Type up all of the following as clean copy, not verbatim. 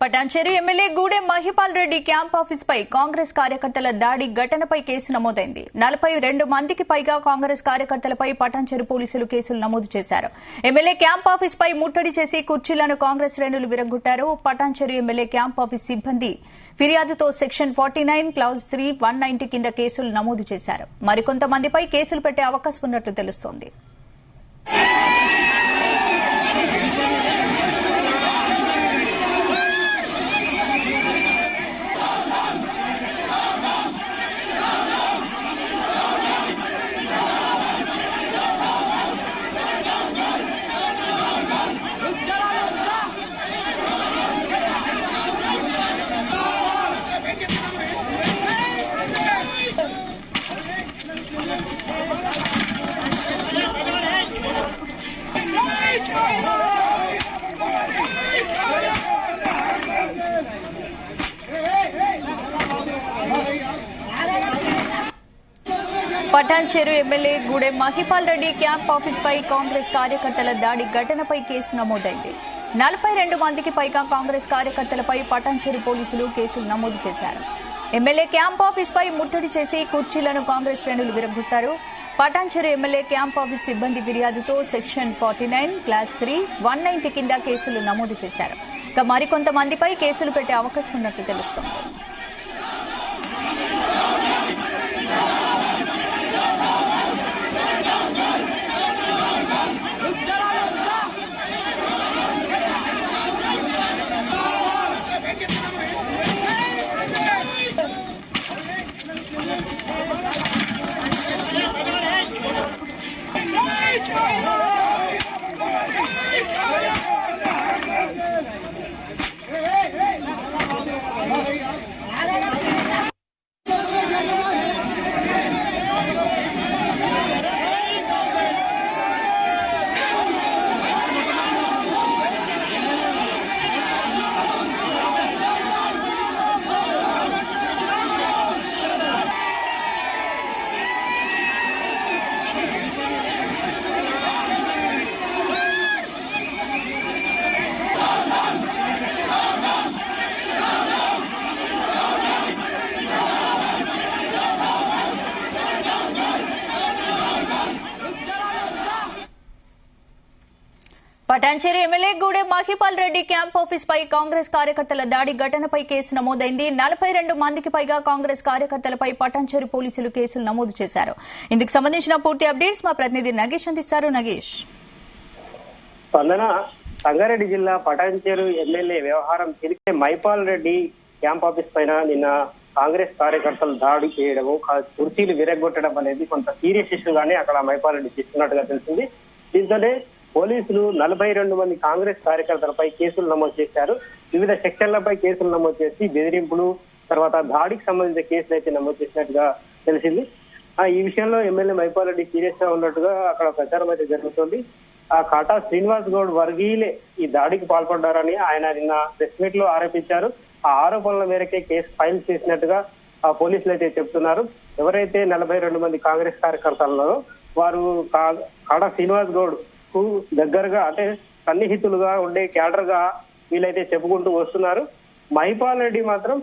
Patancheru MLA Gudem Mahipal Reddy camp office పై కాంగ్రెస్ కార్యకర్తల దాడి ఘటనపై కేసు నమోదైంది. 42 మందికి పైగా కాంగ్రెస్ కార్యకర్తలపై పటాన్చెరు పోలీసులు కేసులు నమోదు చేశారు. ఎమ్మెల్యే క్యాంప్ ఆఫీస్ పై ముట్టడి చేసి కుర్చీలను కాంగ్రెస్ శ్రేణులు విరగ్గొట్టారు. పటాన్చెరు ఎమ్మెల్యే క్యాంప్ ఆఫీస్ సిబ్బంది ఫిర్యాదుతో సెక్షన్ 49 క్లాజ్ 3 190 కింద కేసులు నమోదు చేశారు. మరికొంతమందిపై కేసులు పెట్టే అవకాశం ఉన్నట్లు తెలుస్తోంది. Patancheru MLA Gudem Mahipal Reddy camp office పై కాంగ్రెస్ కార్యకర్తల దాడి ఘటనపై కేసు నమోదైంది. 42 మందికి పైగా కాంగ్రెస్ కార్యకర్తలపై పటాన్చెరు పోలీసులు కేసులు నమోదు చేశారు. ఎమ్మెల్యే క్యాంప్ ఆఫీస్ పై ముట్టడి చేసి కుర్చీలను కాంగ్రెస్ శ్రేణులు విరగ్గొట్టారు. పటాన్చెరు ఎమ్మెల్యే క్యాంప్ ఆఫీస్ సిబ్బంది ఫిర్యాదుతో సెక్షన్ 49 క్లాస్ 3 190 కింద కేసులు నమోదు చేశారు. ఇక మరికొంతమందిపై కేసులు పెట్టే అవకాశం ఉన్నట్లు తెలుస్తోంది. Patancheru MLA Gudem Mahipal Reddy camp office పై కాంగ్రెస్ కార్యకర్తల దాడి ఘటనపై కేసు నమోదైంది. 42 మందికి పైగా కాంగ్రెస్ కార్యకర్తలపై పటాన్చెరు పోలీసులు కేసులు నమోదు చేశారు. ఇందుకు సంబంధించిన పూర్తి అప్డేట్స్ మా ప్రతినిధి నగేష్ అందిస్తారు. నగేష్, సంగారెడ్డి జిల్లా పటాన్చెరు ఎమ్మెల్యే వ్యవహారం తెలిసే మహిపాల్ రెడ్డి క్యాంప్ ఆఫీస్ పైన నిన్న కాంగ్రెస్ కార్యకర్తలు దాడి చేయడము, కుర్చీలు విరగొట్టడం అనేది కొంత సీరియస్ ఇష్యూ గానీ అక్కడ మహిపాల్ రెడ్డి చేస్తున్నట్టుగా తెలిసింది. దీంతోనే పోలీసులు 42 మంది కాంగ్రెస్ కార్యకర్తలపై కేసులు నమోదు చేశారు. వివిధ సెక్షన్లపై కేసులు నమోదు చేసి బెదిరింపులు, తర్వాత దాడికి సంబంధించిన కేసులు అయితే నమోదు చేసినట్టుగా తెలిసింది. ఈ విషయంలో ఎమ్మెల్యే మహిపాల్ రెడ్డి సీరియస్ గా ఉన్నట్టుగా అక్కడ ప్రచారం అయితే జరుగుతుంది. కాటా శ్రీనివాస్ గౌడ్ వర్గీయులే ఈ దాడికి పాల్పడ్డారని ఆయన నిన్న ప్రెస్ మీట్ లో ఆరోపించారు. ఆ ఆరోపణల మేరకే కేసు ఫైల్ చేసినట్టుగా పోలీసులు అయితే చెప్తున్నారు. ఎవరైతే 42 మంది కాంగ్రెస్ కార్యకర్తలున్నారో వారు కాటా శ్రీనివాస్ గౌడ్ కు దగ్గరగా, అంటే సన్నిహితులుగా ఉండే క్యాడర్ గా వీళ్ళైతే చెప్పుకుంటూ వస్తున్నారు. మహిపాల్ రెడ్డి మాత్రం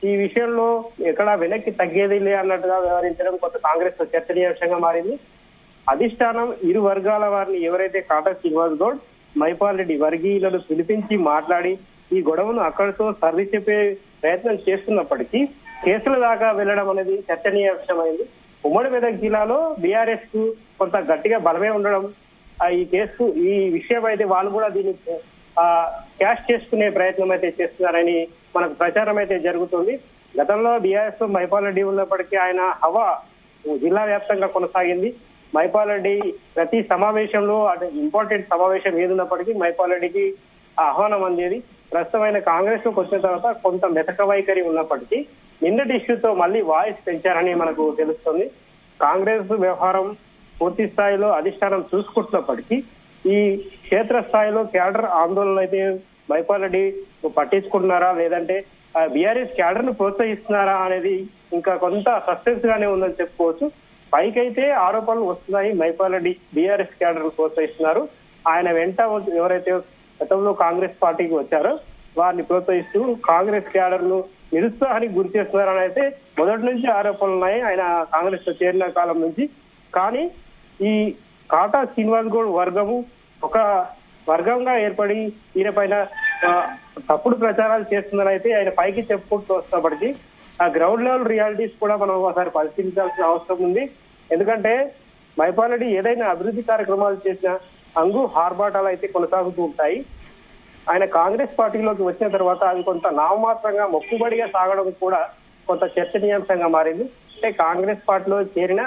ఈ విషయంలో ఎక్కడా వెనక్కి తగ్గేది లే అన్నట్టుగా వ్యవహరించడం కొంత కాంగ్రెస్ లో చర్చనీయాంశంగా మారింది. అధిష్టానం ఇరు వర్గాల వారిని, ఎవరైతే కాటా శ్రీనివాస్ గౌడ్, మహిపాల్ రెడ్డి వర్గీయులను పిలిపించి మాట్లాడి ఈ గొడవను అక్కడితో సర్ది చెప్పే ప్రయత్నం చేస్తున్నప్పటికీ కేసుల దాకా వెళ్లడం అనేది చర్చనీయాంశమైంది. ఉమ్మడి మెదక్ జిల్లాలో బీఆర్ఎస్ కు కొంత గట్టిగా బలమే ఉండడం, ఈ విషయం అయితే వాళ్ళు కూడా దీన్ని క్యాష్ చేసుకునే ప్రయత్నం అయితే చేస్తున్నారని మనకు ప్రచారం అయితే జరుగుతుంది. గతంలో బీఆర్ఎస్ లో మహిపాల్ రెడ్డి ఉన్నప్పటికీ ఆయన హవా జిల్లా వ్యాప్తంగా కొనసాగింది. మహిపాల్ రెడ్డి ప్రతి సమావేశంలో, అంటే ఇంపార్టెంట్ సమావేశం ఏదున్నప్పటికీ మహిపాల్ రెడ్డికి ఆహ్వానం అందేది. ప్రస్తుతమైన కాంగ్రెస్ లోకి వచ్చిన తర్వాత కొంత మెతక వైఖరి ఉన్నప్పటికీ నిన్నటి ఇష్యూతో మళ్ళీ వాయిస్ పెంచారని మనకు తెలుస్తుంది. కాంగ్రెస్ వ్యవహారం పూర్తి స్థాయిలో అధిష్టానం చూసుకుంటున్నప్పటికీ ఈ క్షేత్రస్థాయిలో క్యాడర్ ఆందోళన అయితే మహిపాల్ రెడ్డి పట్టించుకుంటున్నారా, లేదంటే బీఆర్ఎస్ క్యాడర్ ను ప్రోత్సహిస్తున్నారా అనేది ఇంకా కొంత సస్పెన్స్ గానే ఉందని చెప్పుకోవచ్చు. పైకైతే ఆరోపణలు వస్తున్నాయి. మహిపాల్ రెడ్డి బీఆర్ఎస్ క్యాడర్ ను ప్రోత్సహిస్తున్నారు. ఆయన వెంట ఎవరైతే గతంలో కాంగ్రెస్ పార్టీకి వచ్చారో వారిని ప్రోత్సహిస్తూ కాంగ్రెస్ క్యాడర్ ను నిరుత్సాహానికి గురి చేస్తున్నారని అయితే మొదటి నుంచి ఆరోపణలు ఉన్నాయి ఆయన కాంగ్రెస్ లో చేరిన కాలం నుంచి. కానీ ఈ కాటా శ్రీనివాస్ గౌడ్ వర్గము ఒక వర్గంగా ఏర్పడి ఈయన పైన తప్పుడు ప్రచారాలు చేస్తుందని అయితే ఆయన పైకి చెప్పుకుంటూ వస్తున్నప్పటికీ ఆ గ్రౌండ్ లెవెల్ రియాలిటీస్ కూడా మనం ఒకసారి పరిశీలించాల్సిన అవసరం ఉంది. ఎందుకంటే మైపాల్ రెడ్డి ఏదైనా అభివృద్ధి కార్యక్రమాలు చేసినా అంగు హార్బాటాలు అయితే కొనసాగుతూ ఉంటాయి. ఆయన కాంగ్రెస్ పార్టీలోకి వచ్చిన తర్వాత అవి కొంత నామమాత్రంగా మొక్కుబడిగా సాగడం కూడా కొంత చర్చనీయాంశంగా మారింది. అంటే కాంగ్రెస్ పార్టీలో చేరిన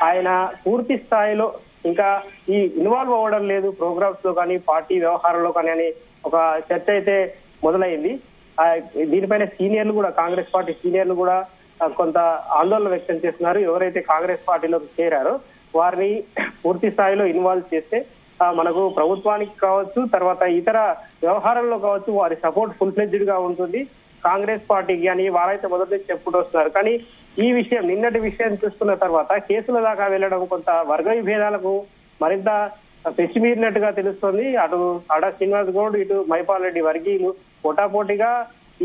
ఆయన పూర్తి స్థాయిలో ఇంకా ఈ ఇన్వాల్వ్ అవ్వడం లేదు ప్రోగ్రామ్స్ లో కానీ పార్టీ వ్యవహారంలో కానీ అని ఒక చర్చ అయితే మొదలైంది. దీనిపైన సీనియర్లు కూడా కాంగ్రెస్ పార్టీ సీనియర్లు కూడా కొంత ఆందోళన వ్యక్తం చేస్తున్నారు. ఎవరైతే కాంగ్రెస్ పార్టీలోకి చేరారో వారిని పూర్తి స్థాయిలో ఇన్వాల్వ్ చేస్తే మనకు ప్రభుత్వానికి కావచ్చు తర్వాత ఇతర వ్యవహారంలో కావచ్చు వారి సపోర్ట్ ఫుల్ ఫ్లెడ్జ్డ్ గా ఉంటుంది కాంగ్రెస్ పార్టీకి అని వారైతే మొదటి చెప్పుకుంటూ వస్తున్నారు. కానీ ఈ విషయం నిన్నటి విషయం చూసుకున్న తర్వాత కేసుల దాకా వెళ్లడం కొంత వర్గ విభేదాలకు మరింత పెచ్చిమీరినట్టుగా తెలుస్తోంది. అటు కాటా శ్రీనివాస్ గౌడ్ ఇటు మైపాల్ రెడ్డి వర్గీయులు పోటాపోటీగా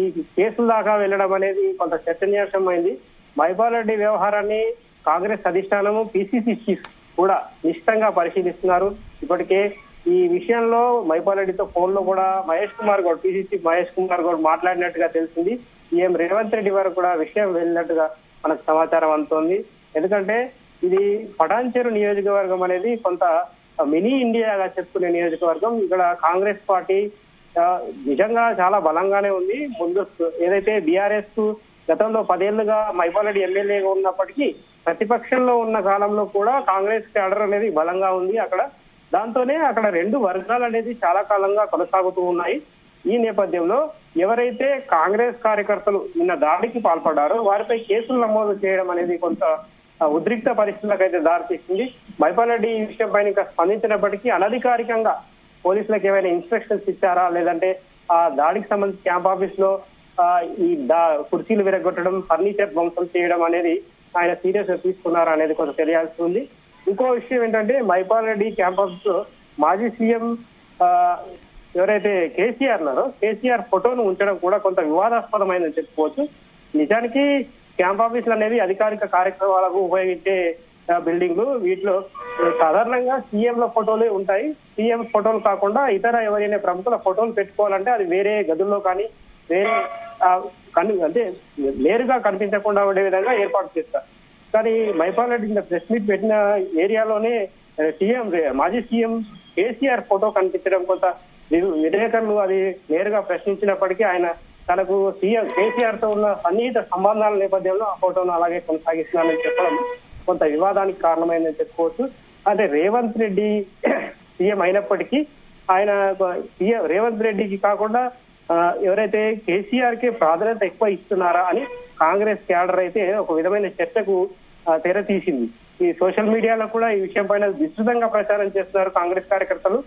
ఈ కేసుల దాకా వెళ్లడం అనేది కొంత చర్చనీయాంశమైంది. మైపాల్ రెడ్డి వ్యవహారాన్ని కాంగ్రెస్ అధిష్టానము పిసిసి చీఫ్ కూడా నిశ్చితంగా పరిశీలిస్తున్నారు. ఇప్పటికే ఈ విషయంలో మైపాల్ రెడ్డితో ఫోన్ లో కూడా మహేష్ కుమార్ గౌడ్ పిసిసి మహేష్ కుమార్ గౌడ్ మాట్లాడినట్టుగా తెలిసింది. సీఎం రేవంత్ రెడ్డి వరకు కూడా విషయం వెళ్ళినట్టుగా మనకు సమాచారం అందుతోంది. ఎందుకంటే ఇది పటాన్చెరు నియోజకవర్గం అనేది కొంత మినీ ఇండియాగా చెప్పుకునే నియోజకవర్గం. ఇక్కడ కాంగ్రెస్ పార్టీ నిజంగా చాలా బలంగానే ఉంది. ముందు ఏదైతే బీఆర్ఎస్ కు గతంలో 10 ఏళ్లుగా మైపాల్ రెడ్డి ఎమ్మెల్యేగా ఉన్నప్పటికీ ప్రతిపక్షంలో ఉన్న కాలంలో కూడా కాంగ్రెస్ క్యాడర్ అనేది బలంగా ఉంది అక్కడ. దాంతోనే అక్కడ 2 వర్గాలు అనేది చాలా కాలంగా కొనసాగుతూ ఉన్నాయి. ఈ నేపథ్యంలో ఎవరైతే కాంగ్రెస్ కార్యకర్తలు నిన్న దాడికి పాల్పడ్డారో వారిపై కేసులు నమోదు చేయడం అనేది కొంత ఉద్రిక్త పరిస్థితులకు అయితే దారితీస్తుంది. మైపాల్ రెడ్డి ఈ విషయంపై ఇంకా స్పందించినప్పటికీ అనధికారికంగా పోలీసులకు ఏమైనా ఇన్స్ట్రక్షన్స్ ఇచ్చారా లేదంటే ఆ దాడికి సంబంధించి క్యాంప్ ఆఫీస్ లో ఈ కుర్చీలు విరగొట్టడం ఫర్నిచర్ ధ్వంసం చేయడం అనేది ఆయన సీరియస్ గా తీసుకున్నారా అనేది కొంత తెలియాల్సి ఉంది. ఇంకో విషయం ఏంటంటే మైపాల్ రెడ్డి క్యాంప్ ఆఫీస్ లో మాజీ సీఎం ఎవరైతే కేసీఆర్ ఉన్నారో కేసీఆర్ ఫోటోను ఉంచడం కూడా కొంత వివాదాస్పదమైందని చెప్పుకోవచ్చు. నిజానికి క్యాంప్ ఆఫీసులు అనేది అధికారిక కార్యక్రమాలకు ఉపయోగించే బిల్డింగ్లు. వీటిలో సాధారణంగా సీఎంల ఫోటోలే ఉంటాయి. సీఎం ఫోటోలు కాకుండా ఇతర ఎవరైనా ప్రముఖుల ఫోటోలు పెట్టుకోవాలంటే అది వేరే గదుల్లో కానీ వేరే అంటే నేరుగా కనిపించకుండా ఉండే విధంగా ఏర్పాటు చేస్తారు. కానీ మైపాల్ రెడ్డి ప్రెస్ మీట్ పెట్టిన ఏరియాలోనే మాజీ సీఎం కేసీఆర్ ఫోటో కనిపించడం కొంత విలేకరులు అది నేరుగా ప్రశ్నించినప్పటికీ ఆయన తనకు సీఎం కేసీఆర్ తో ఉన్న సన్నిహిత సంబంధాల నేపథ్యంలో ఆ ఫోటోను అలాగే కొనసాగిస్తున్నానని చెప్పడం కొంత వివాదానికి కారణమైందని చెప్పుకోవచ్చు. అంటే రేవంత్ రెడ్డి సీఎం అయినప్పటికీ ఆయన రేవంత్ రెడ్డికి కాకుండా ఎవరైతే కేసీఆర్ కి ప్రాధాన్యత ఎక్కువ ఇస్తున్నారా అని కాంగ్రెస్ క్యాడర్ అయితే ఒక విధమైన చర్చకు తెర తీసింది. ఈ సోషల్ మీడియాలో కూడా ఈ విషయం పైన విస్తృతంగా ప్రచారం చేస్తున్నారు కాంగ్రెస్ కార్యకర్తలు.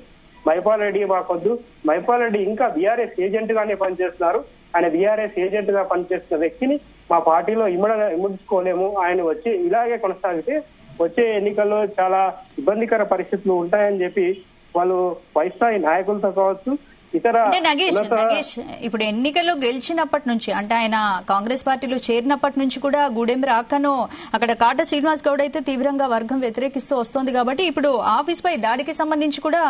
మైపాల్ రెడ్డి మాకొద్దు, మైపాల్ రెడ్డి ఇంకా బీఆర్ఎస్ ఏజెంట్ గానే పనిచేస్తున్నారు, ఆయన బీఆర్ఎస్ ఏజెంట్ గా పనిచేస్తున్న వ్యక్తిని మా పార్టీలో ఇముడ్చుకోలేము, ఆయన వచ్చి ఇలాగే కొనసాగితే వచ్చే ఎన్నికల్లో చాలా ఇబ్బందికర పరిస్థితులు ఉంటాయని చెప్పి వాళ్ళు పైస్థాయి నాయకులతో కావచ్చు ఇతర నగేష్ ఇప్పుడు ఎన్నికల్లో గెలిచినప్పటి నుంచి అంటే ఆయన కాంగ్రెస్ పార్టీలో చేరినప్పటి నుంచి కూడా గూడెం రాకను అక్కడ కాటా శ్రీనివాస్ గౌడ్ అయితే తీవ్రంగా వర్గం వ్యతిరేకిస్తూ వస్తోంది. కాబట్టి ఇప్పుడు ఆఫీస్ పై దాడికి సంబంధించి కూడా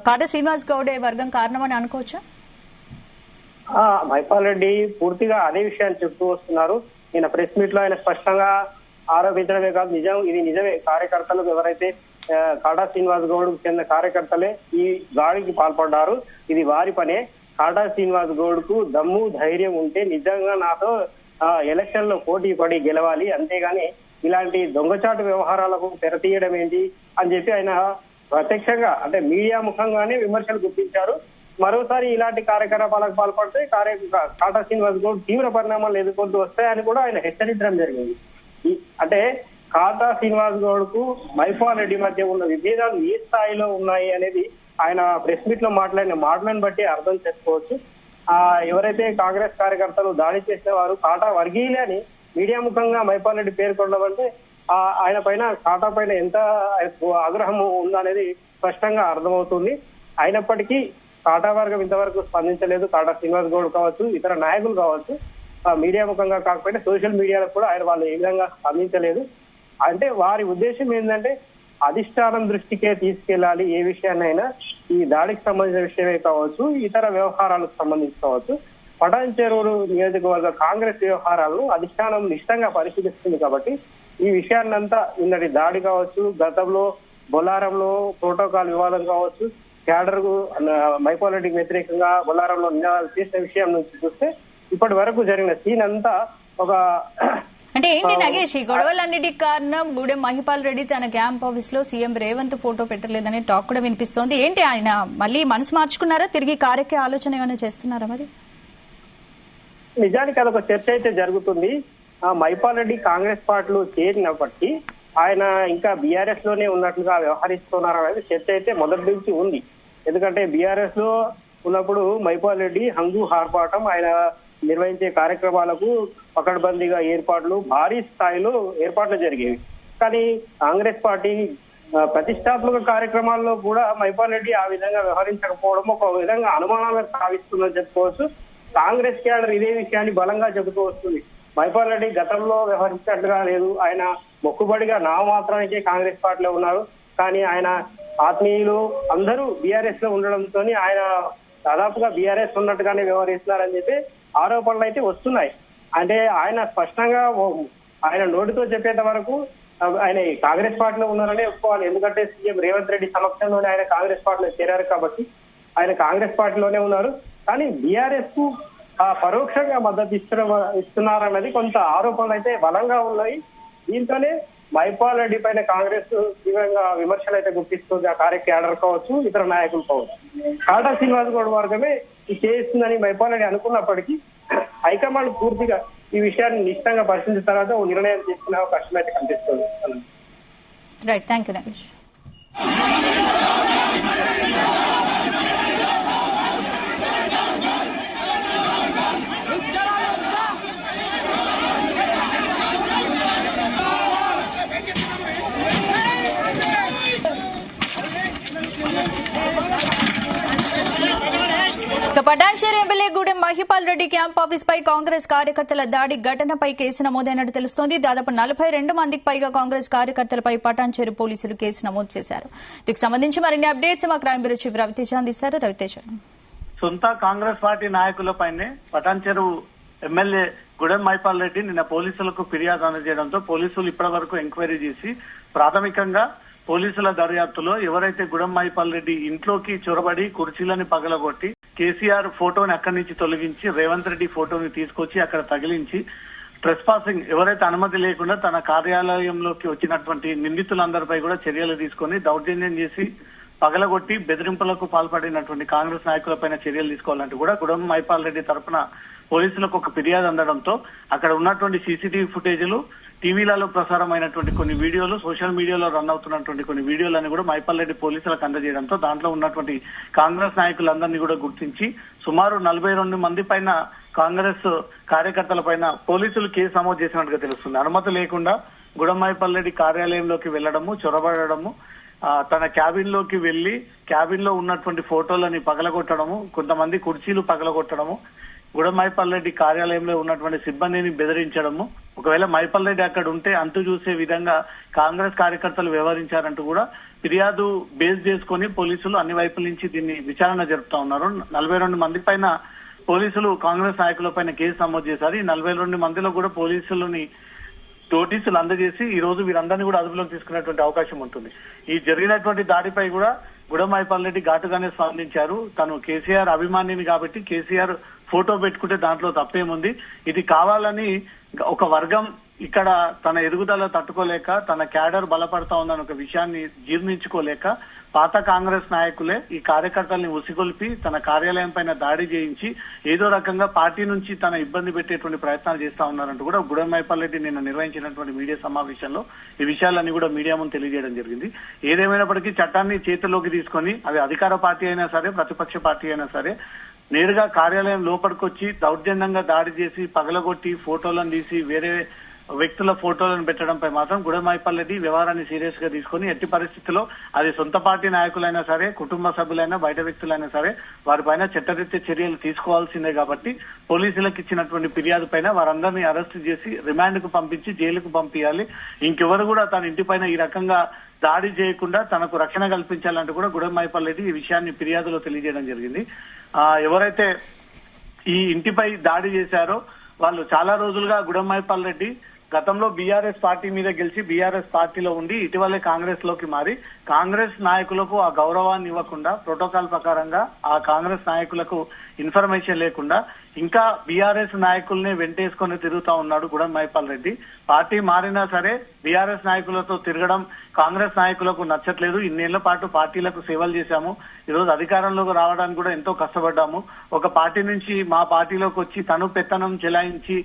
కాటా శ్రీనివాస్ గౌడే వర్గం కారణమని అనుకోవచ్చా? మైపాల్ రెడ్డి పూర్తిగా అదే విషయాన్ని చెప్తూ వస్తున్నారు. ఈయన ప్రెస్ మీట్ లో ఆయన స్పష్టంగా ఆరోపించడమే కాదు, ఇది నిజమే. కార్యకర్తలు ఎవరైతే కాటా శ్రీనివాస్ గౌడ్ చెందిన కార్యకర్తలే ఈ దాడికి పాల్పడ్డారు, ఇది వారి పనే. కాటా శ్రీనివాస్ గౌడ్ కు దమ్ము ధైర్యం ఉంటే నిజంగా నాతో ఎలక్షన్ లో పోటీ పడి గెలవాలి, అంతేగాని ఇలాంటి దొంగచాటు వ్యవహారాలకు తెరతీయడం ఏంటి అని చెప్పి ఆయన ప్రత్యక్షంగా అంటే మీడియా ముఖంగానే విమర్శలు గుర్తించారు. మరోసారి ఇలాంటి కార్యకలాపాలకు పాల్పడితే కాటా శ్రీనివాస్ గౌడ్ తీవ్ర పరిణామాలు ఎదుర్కొంటూ వస్తాయని కూడా ఆయన హెచ్చరించడం జరిగింది. అంటే కాటా శ్రీనివాస్ గౌడ్ కు మైపాల్ రెడ్డి మధ్య ఉన్న విభేదాలు ఏ స్థాయిలో ఉన్నాయి అనేది ఆయన ప్రెస్ మీట్ లో మాట్లాడిన మాటలను బట్టి అర్థం చేసుకోవచ్చు. ఎవరైతే కాంగ్రెస్ కార్యకర్తలు దాడి చేసిన వారు కాటా వర్గీయులే అని మీడియా ముఖంగా మైపాల్ రెడ్డి పేర్కొనడం అంటే ఆయన పైన కాటా పైన ఎంత ఆగ్రహం ఉందనేది స్పష్టంగా అర్థమవుతుంది. అయినప్పటికీ కాటా వర్గం ఇంతవరకు స్పందించలేదు. కాటా శ్రీనివాస్ గౌడ్ కావచ్చు, ఇతర నాయకులు కావచ్చు, మీడియా ముఖంగా కాకపోయినా సోషల్ మీడియాలో కూడా వాళ్ళు ఏ విధంగా స్పందించలేదు. అంటే వారి ఉద్దేశం ఏంటంటే అధిష్టానం దృష్టికే తీసుకెళ్లాలి ఏ విషయాన్నైనా, ఈ దాడికి సంబంధించిన విషయమే కావచ్చు, ఇతర వ్యవహారాలకు సంబంధించి కావచ్చు. పటాన్చెరువు నియోజకవర్గ కాంగ్రెస్ వ్యవహారాలను అధిష్టానం నిష్టంగా పరిశీలిస్తుంది కాబట్టి ఈ విషయాన్నంతా నిన్నటి దాడి కావచ్చు, గతంలో బొల్లారంలో ప్రోటోకాల్ వివాదం కావచ్చు, క్యాడర్ కు మైపాల్ రెడ్డికి వ్యతిరేకంగా బొల్లారంలో నినాదాలు చేసిన విషయం నుంచి చూస్తే ఇప్పటి వరకు జరిగిన సీన్ అంతా ఒక అంటే ఏంటి నగేష్, ఈ గొడవలన్నిటికి కారణం గూడెం మహిపాల్ రెడ్డి తన క్యాంప్ ఆఫీస్ లో సీఎం రేవంత్ ఫోటో పెట్టలేదనే టాక్ కూడా వినిపిస్తోంది. ఏంటి ఆయన మళ్ళీ మనసు మార్చుకున్నారా, తిరిగి కారెక్కే ఆలోచన ఏమైనా చేస్తున్నారా? మరి నిజానికి అదొక చర్చ అయితే జరుగుతుంది. మైపాల్ రెడ్డి కాంగ్రెస్ పార్టీలో చేరినప్పటికీ ఆయన ఇంకా బీఆర్ఎస్ లోనే ఉన్నట్లుగా వ్యవహరిస్తున్నారు అనేది చర్చ అయితే మొదటి నుంచి ఉంది. ఎందుకంటే బీఆర్ఎస్ లో ఉన్నప్పుడు మైపాల్ రెడ్డి హంగు హార్పాటం, ఆయన నిర్వహించే కార్యక్రమాలకు పకడ్బందీగా ఏర్పాట్లు, భారీ స్థాయిలో ఏర్పాట్లు జరిగేవి. కానీ కాంగ్రెస్ పార్టీ ప్రతిష్టాత్మక కార్యక్రమాల్లో కూడా మైపాల్ రెడ్డి ఆ విధంగా వ్యవహరించకపోవడం ఒక విధంగా అనుమానాలకు తావిస్తుందని చెప్పుకోవచ్చు. కాంగ్రెస్ క్యాడర్ ఇదే విషయాన్ని బలంగా చెబుతూ వస్తుంది. మైపాల్ రెడ్డి గతంలో వ్యవహరించినట్లుగా లేదు, ఆయన మొక్కుబడిగా నామమాత్రానికే కాంగ్రెస్ పార్టీలో ఉన్నారు. కానీ ఆయన ఆత్మీయులు అందరూ బీఆర్ఎస్ లో ఉండడంతో ఆయన దాదాపుగా బీఆర్ఎస్ ఉన్నట్టుగానే వ్యవహరిస్తున్నారని చెప్పి ఆరోపణలు అయితే వస్తున్నాయి. అంటే ఆయన స్పష్టంగా ఆయన నోటితో చెప్పేంత వరకు ఆయన కాంగ్రెస్ పార్టీలో ఉన్నారని ఒప్పుకోవాలి. ఎందుకంటే సీఎం రేవంత్ రెడ్డి సమక్షంలోనే ఆయన కాంగ్రెస్ పార్టీలో చేరారు కాబట్టి ఆయన కాంగ్రెస్ పార్టీలోనే ఉన్నారు. కానీ బీఆర్ఎస్ కు పరోక్షంగా మద్దతు ఇస్తున్నారన్నది కొంత ఆరోపణలు అయితే బలంగా ఉన్నాయి. దీంతోనే మైపాల్ రెడ్డి పైన కాంగ్రెస్ తీవ్రంగా విమర్శలు అయితే గుర్తిస్తుంది. ఆ క్యాడర్ కావచ్చు, ఇతర నాయకులు కావచ్చు. కాటా శ్రీనివాస్ గౌడ్ వర్గమే ఇది చేస్తుందని మైపాల్ రెడ్డి అనుకున్నప్పటికీ హైకమాండ్ పూర్తిగా ఈ విషయాన్ని నిశ్చితంగా పరిశీలించిన తర్వాత ఓ నిర్ణయం తీసుకునే అవకాశం అయితే కనిపిస్తుంది. Right, thank you Nagesh. Patancheru MLA Gudem Mahipal Reddy camp office పై కాంగ్రెస్ కార్యకర్తల దాడి ఘటనపై కేసు నమోదైనట్టు తెలుస్తోంది. దాదాపు 42 మందికి పైగా కాంగ్రెస్ కార్యకర్తలపై పటాన్చెరు పోలీసులు కేసు నమోదు చేశారు. దీనికి సంబంధించి మరిన్ని అప్డేట్స్ మా క్రైమ్ బ్యూరో చీఫ్ రవితేజ అందిస్తారు. రవితేజ, సొంత కాంగ్రెస్ పార్టీ నాయకులపైనే పటాన్చెరు ఎమ్మెల్యే గూడెం మహిపాల్ రెడ్డి నిన్న పోలీసులకు ఫిర్యాదు అందజేయడంతో పోలీసులు ఇప్పటి వరకు ఎంక్వైరీ చేసి ప్రాథమికంగా పోలీసుల దర్యాప్తులో ఎవరైతే గూడెం మహిపాల్ రెడ్డి ఇంట్లోకి చొరబడి కుర్చీలని పగలగొట్టి కేసీఆర్ ఫోటోని అక్కడి నుంచి తొలగించి రేవంత్ రెడ్డి ఫోటోని తీసుకొచ్చి అక్కడ తగిలించి ట్రెస్ పాసింగ్ ఎవరైతే అనుమతి లేకుండా తన కార్యాలయంలోకి వచ్చినటువంటి నిందితులందరిపై కూడా చర్యలు తీసుకొని దౌర్జన్యం చేసి పగలగొట్టి బెదిరింపులకు పాల్పడినటువంటి కాంగ్రెస్ నాయకులపైన చర్యలు తీసుకోవాలంటూ కూడా గూడెం మహిపాల్ రెడ్డి తరఫున పోలీసులకు ఒక ఫిర్యాదు అందడంతో అక్కడ ఉన్నటువంటి సీసీటీవీ ఫుటేజీలు, టీవీలలో ప్రసారమైనటువంటి కొన్ని వీడియోలు, సోషల్ మీడియాలో రన్ అవుతున్నటువంటి కొన్ని వీడియోలని కూడా మైపాల్ రెడ్డి పోలీసులకు అందజేయడంతో దాంట్లో ఉన్నటువంటి కాంగ్రెస్ నాయకులందరినీ కూడా గుర్తించి సుమారు 42 మంది పైన కాంగ్రెస్ కార్యకర్తల పైన పోలీసులు కేసు నమోదు చేసినట్టుగా తెలుస్తుంది. అనుమతి లేకుండా గూడెం మహిపాల్ రెడ్డి కార్యాలయంలోకి వెళ్లడము, చొరబడము, తన క్యాబిన్ లోకి వెళ్లి క్యాబిన్ లో ఉన్నటువంటి ఫోటోలని పగలగొట్టడము, కొంతమంది కుర్చీలు పగలగొట్టడము, గూడెం మహిపాల్ రెడ్డి కార్యాలయంలో ఉన్నటువంటి సిబ్బందిని బెదిరించడము, ఒకవేళ మహిపాల్ రెడ్డి అక్కడ ఉంటే అంతు చూసే విధంగా కాంగ్రెస్ కార్యకర్తలు వ్యవహరించారంటూ కూడా ఫిర్యాదు బేస్ చేసుకుని పోలీసులు అన్ని వైపుల నుంచి దీన్ని విచారణ జరుపుతా ఉన్నారు. 42 మంది పైన పోలీసులు కాంగ్రెస్ నాయకుల పైన కేసు నమోదు చేశారు. ఈ 42 మందిలో కూడా పోలీసులని నోటీసులు అందజేసి ఈ రోజు వీరందరినీ కూడా అదుపులోకి తీసుకునేటువంటి అవకాశం ఉంటుంది. ఈ జరిగినటువంటి దాడిపై కూడా గూడెం మహిపాల్ రెడ్డి ఘాటుగానే స్పందించారు. తను కేసీఆర్ అభిమానిని కాబట్టి కేసీఆర్ ఫోటో పెట్టుకుంటే దాంట్లో తప్పేముంది, ఇది కావాలని ఒక వర్గం ఇక్కడ తన ఎదుగుదల తట్టుకోలేక తన క్యాడర్ బలపడతా ఉందన్న ఒక విషయాన్ని జీర్ణించుకోలేక పాత కాంగ్రెస్ నాయకులే ఈ కార్యకర్తల్ని ఉసిగొల్పి తన కార్యాలయం పైన దాడి చేయించి ఏదో రకంగా పార్టీ నుంచి తన ఇబ్బంది పెట్టేటువంటి ప్రయత్నాలు చేస్తా ఉన్నారంటూ కూడా గూడెం మహిపాల్ రెడ్డి నిన్న నిర్వహించినటువంటి మీడియా సమావేశంలో ఈ విషయాలన్నీ కూడా మీడియా ముందు తెలియజేయడం జరిగింది. ఏదేమైనప్పటికీ చట్టాన్ని చేతిలోకి తీసుకొని అది అధికార పార్టీ అయినా సరే ప్రతిపక్ష పార్టీ అయినా సరే నేరుగా కార్యాలయం లోపలికొచ్చి దౌర్జన్యంగా దాడి చేసి పగలగొట్టి ఫోటోలను తీసి వేరే వ్యక్తుల ఫోటోలను పెట్టడంపై మాత్రం గుడెం మైపాల్ రెడ్డి వ్యవహారాన్ని సీరియస్ గా తీసుకుని ఎట్టి పరిస్థితుల్లో అది సొంత పార్టీ నాయకులైనా సరే, కుటుంబ సభ్యులైనా, బయట వ్యక్తులైనా సరే వారిపైన చట్టరీత్యా చర్యలు తీసుకోవాల్సిందే కాబట్టి పోలీసులకు ఇచ్చినటువంటి ఫిర్యాదు పైన వారందరినీ అరెస్ట్ చేసి రిమాండ్ కు పంపించి జైలుకు పంపించాలి. ఇంకెవరు కూడా తన ఇంటిపైన ఈ రకంగా దాడి చేయకుండా తనకు రక్షణ కల్పించాలంటూ కూడా గుడెం మైపాల్ రెడ్డి ఈ విషయాన్ని ఫిర్యాదులో తెలియజేయడం జరిగింది. ఎవరైతే ఈ ఇంటిపై దాడి చేశారో వాళ్ళు చాలా రోజులుగా గుడెం మైపాల్ రెడ్డి గతంలో బీఆర్ఎస్ పార్టీ మీద గెలిచి బీఆర్ఎస్ పార్టీలో ఉండి ఇటీవలే కాంగ్రెస్ లోకి మారి కాంగ్రెస్ నాయకులకు ఆ గౌరవాన్ని ఇవ్వకుండా ప్రోటోకాల్ ప్రకారంగా ఆ కాంగ్రెస్ నాయకులకు ఇన్ఫర్మేషన్ లేకుండా ఇంకా బీఆర్ఎస్ నాయకుల్ని వెంటేసుకొని తిరుగుతా ఉన్నాడు గుడెం మైపాల్ రెడ్డి. పార్టీ మారినా సరే బీఆర్ఎస్ నాయకులతో తిరగడం కాంగ్రెస్ నాయకులకు నచ్చట్లేదు. ఇన్నేళ్ల పాటు పార్టీలకు సేవలు చేశాము, ఈరోజు అధికారంలోకి రావడానికి కూడా ఎంతో కష్టపడ్డాము. ఒక పార్టీ నుంచి మా పార్టీలోకి వచ్చి తను పెత్తనం చెలాయించి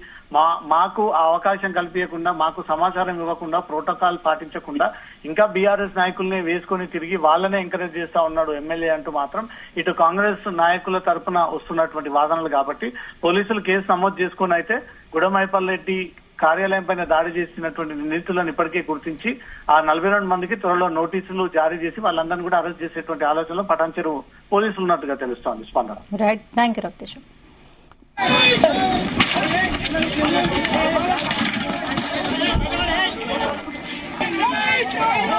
మాకు ఆ అవకాశం కల్పించకుండా, మాకు సమాచారం ఇవ్వకుండా, ప్రోటోకాల్ పాటించకుండా ఇంకా బీఆర్ఎస్ నాయకుల్ని వేసుకొని తిరిగి వాళ్ళనే ఎంకరేజ్ చేస్తా ఉన్నాడు ఎమ్మెల్యే అంటూ మాత్రం ఇటు కాంగ్రెస్ నాయకుల తరఫున వస్తున్నటువంటి వాదనలు. కాబట్టి పోలీసులు కేసు నమోదు చేసుకుని అయితే గుడెం మైపాల్ రెడ్డి కార్యాలయం పైన దాడి చేసినటువంటి నిందితులను ఇప్పటికే గుర్తించి ఆ 42 మందికి త్వరలో నోటీసులు జారీ చేసి వాళ్ళందరినీ కూడా అరెస్ట్ చేసేటువంటి ఆలోచనలో పటాన్చెరు పోలీసులు ఉన్నట్టుగా తెలుస్తోంది. స్పందన. రైట్, థ్యాంక్ యూ రక్తేశం. Hey!